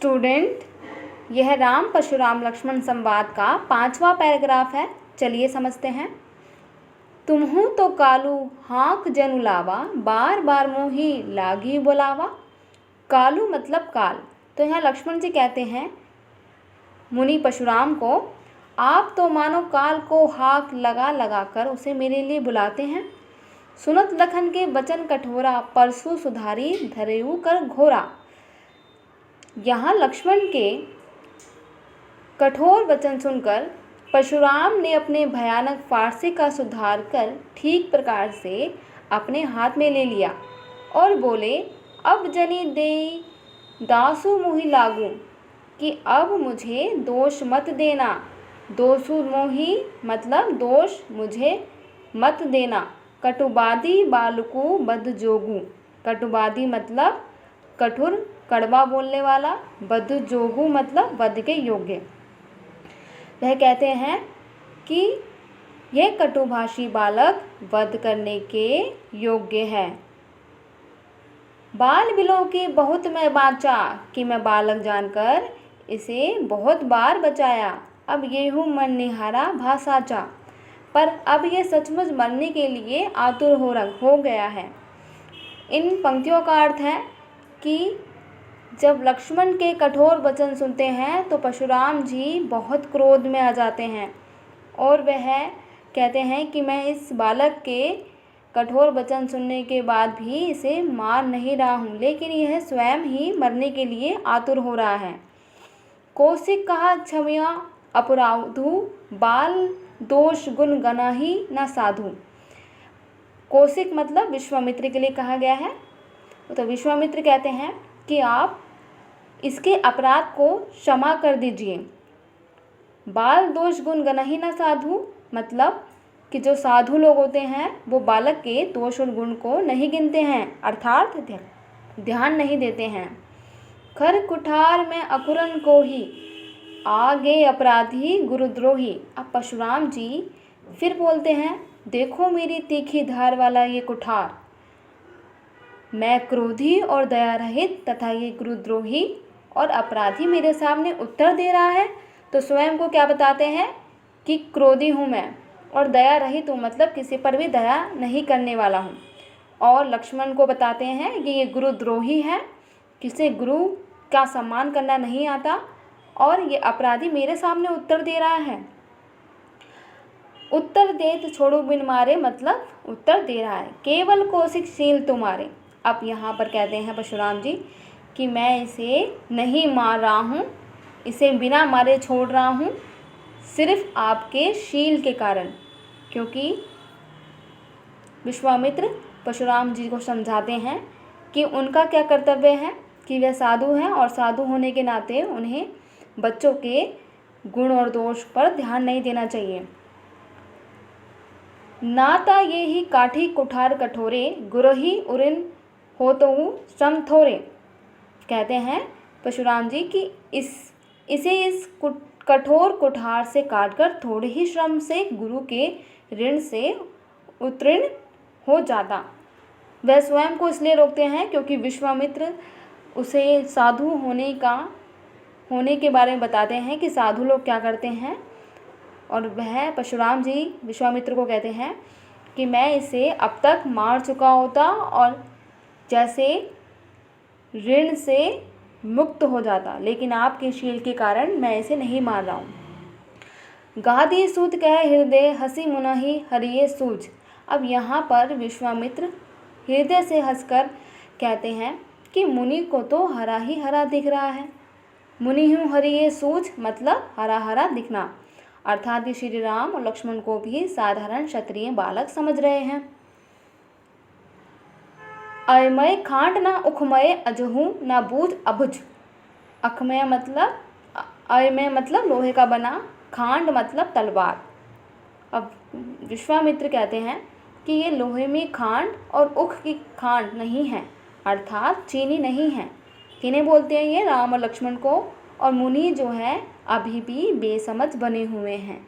Student, यह राम परशुराम लक्ष्मण संवाद का 5वां पैराग्राफ है। चलिए समझते हैं। तुम्हू तो कालू हाँक जनु लावा, बार बार मोही लागी बुलावा। कालू मतलब काल। तो यहाँ लक्ष्मण जी कहते हैं मुनि परशुराम को, आप तो मानो काल को हाक लगा लगा कर उसे मेरे लिए बुलाते हैं। सुनत लखन के वचन कठोरा, परसु सुधारी धरेऊ कर घोरा। यहाँ लक्ष्मण के कठोर वचन सुनकर परशुराम ने अपने भयानक फारसे का सुधार कर ठीक प्रकार से अपने हाथ में ले लिया और बोले, अब जनी देई दासु मोहि लागू, कि अब मुझे दोष मत देना। दोषु मोहि मतलब दोष मुझे मत देना। कटुबादी बालकू बद जोगू। कटुबादी मतलब कठोर कड़वा बोलने वाला, बद जोगू मतलब वध के योग्य। वह कहते हैं कि यह कटुभाषी बालक वध करने के योग्य है। बाल बिलो के बहुत मैं बाँचा, कि मैं बालक जानकर इसे बहुत बार बचाया। अब ये हूँ मन निहारा भासाचा, पर अब यह सचमुच मरने के लिए आतुर हो गया है। इन पंक्तियों का अर्थ है कि जब लक्ष्मण के कठोर वचन सुनते हैं तो परशुराम जी बहुत क्रोध में आ जाते हैं और वह कहते हैं कि मैं इस बालक के कठोर वचन सुनने के बाद भी इसे मार नहीं रहा हूँ, लेकिन यह स्वयं ही मरने के लिए आतुर हो रहा है। कौशिक कहा क्षमया अपराधु, बाल दोष गुण गनाही न साधु। कौशिक मतलब विश्वामित्र के लिए कहा गया है। तो विश्वामित्र कहते हैं कि आप इसके अपराध को क्षमा कर दीजिए। बाल दोष गुण गनाही न साधु मतलब कि जो साधु लोग होते हैं वो बालक के दोष और गुण को नहीं गिनते हैं, अर्थात ध्यान नहीं देते हैं। खर कुठार में अकुरन को ही, आगे अपराधी गुरुद्रोही। अब परशुराम जी फिर बोलते हैं, देखो मेरी तीखी धार वाला ये कुठार, मैं क्रोधी और दया रहित तथा ये गुरुद्रोही और अपराधी मेरे सामने उत्तर दे रहा है। तो स्वयं को क्या बताते हैं कि क्रोधी हूँ मैं और दया रहित हूँ, मतलब किसी पर भी दया नहीं करने वाला हूँ। और लक्ष्मण को बताते हैं कि ये गुरुद्रोही है, किसी गुरु का सम्मान करना नहीं आता, और ये अपराधी मेरे सामने उत्तर दे रहा है। उत्तर दे तो छोड़ो बिन मारे मतलब उत्तर दे रहा है, केवल कौशिक शील तुम्हारे। अब यहाँ पर कहते हैं परशुराम जी कि मैं इसे नहीं मार रहा हूँ, इसे बिना मारे छोड़ रहा हूँ, सिर्फ आपके शील के कारण। क्योंकि विश्वामित्र परशुराम जी को समझाते हैं कि उनका क्या कर्तव्य है, कि वह साधु हैं और साधु होने के नाते उन्हें बच्चों के गुण और दोष पर ध्यान नहीं देना चाहिए। नाता ये ही काठी कुठार कठोरे, गुरही उरिन हो तो सम थोरे। कहते हैं परशुराम जी कि इसे इस कठोर कुठार से काटकर थोड़े ही श्रम से गुरु के ऋण से उत्तीर्ण हो जाता। वह स्वयं को इसलिए रोकते हैं क्योंकि विश्वामित्र उसे साधु होने के बारे में बताते हैं कि साधु लोग क्या करते हैं, और वह परशुराम जी विश्वामित्र को कहते हैं कि मैं इसे अब तक मार चुका होता और जैसे ऋण से मुक्त हो जाता, लेकिन आपके शील के कारण मैं इसे नहीं मार रहा हूँ। गादी सूत कह हृदय, हंसी मुनहि हरिये सूझ। अब यहाँ पर विश्वामित्र हृदय से हंसकर कहते हैं कि मुनि को तो हरा ही हरा दिख रहा है। मुनि हूँ हरिये सूझ मतलब हरा हरा दिखना, अर्थात श्री राम और लक्ष्मण को भी साधारण क्षत्रिय बालक समझ रहे हैं। अयमय खांड ना उखमय अजहू ना बूझ अभुज। अखमय मतलब अयमय मतलब लोहे का बना, खांड मतलब तलवार। अब विश्वामित्र कहते हैं कि ये लोहे में खांड और उख की खांड नहीं है, अर्थात चीनी नहीं है। किन्हें बोलते हैं ये? राम और लक्ष्मण को। और मुनि जो है अभी भी बेसमझ बने हुए हैं।